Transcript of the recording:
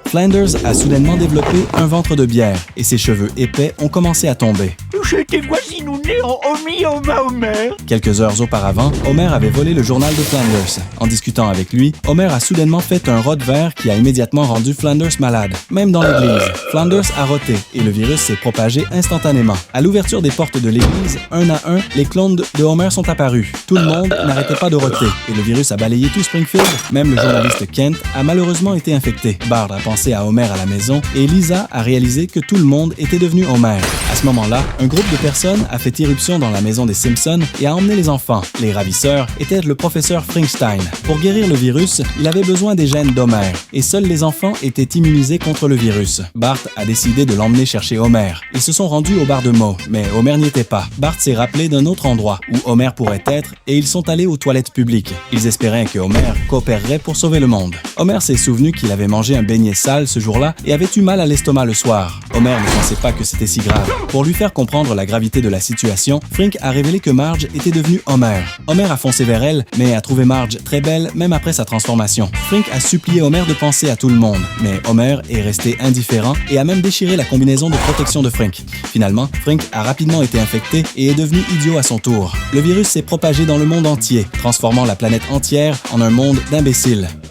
Flanders a soudainement développé un ventre de bière et ses cheveux épais ont commencé à tomber. Je te voici nous néons Omi Oma Homer. Quelques heures auparavant, Homer avait volé le journal de Flanders. En discutant avec lui, Homer a soudainement fait un rot vert qui a immédiatement rendu Flanders malade. Même dans l'église, Flanders a roté et le virus s'est propagé instantanément. À l'ouverture des portes de l'église, un à un, les clones de Homer sont apparus. Tout le monde n'arrêtait pas de roter et le virus a balayé tout Springfield. Même le journaliste Kent a malheureusement été infecté. Bart a pensé à Homer à la maison et Lisa a réalisé que tout le monde était devenu Homer. À ce moment-là, un groupe de personnes a fait irruption dans la maison des Simpsons et a emmené les enfants. Les ravisseurs étaient le professeur Frankenstein. Pour guérir le virus, il avait besoin des gènes d'Homer et seuls les enfants étaient immunisés contre le virus. Bart a décidé de l'emmener chercher Homer. Ils se sont rendus au bar de Moe, mais Homer n'y était pas. Bart s'est rappelé d'un autre endroit où Homer pourrait être et ils sont allés aux toilettes publiques. Ils espéraient que Homer coopérerait pour sauver le monde. Homer s'est souvenu qu'il avait mangé un beignet sale ce jour-là et avait eu mal à l'estomac le soir. Homer ne pensait pas que c'était si grave. Pour lui faire comprendre la gravité de la situation, Frink a révélé que Marge était devenue Homer. Homer a foncé vers elle, mais a trouvé Marge très belle même après sa transformation. Frink a supplié Homer de penser à tout le monde, mais Homer est resté indifférent et a même déchiré la combinaison de protection de Frink. Finalement, Frink a rapidement été infecté et est devenu idiot à son tour. Le virus s'est propagé dans le monde entier, transformant la planète entière en un monde d'imbéciles.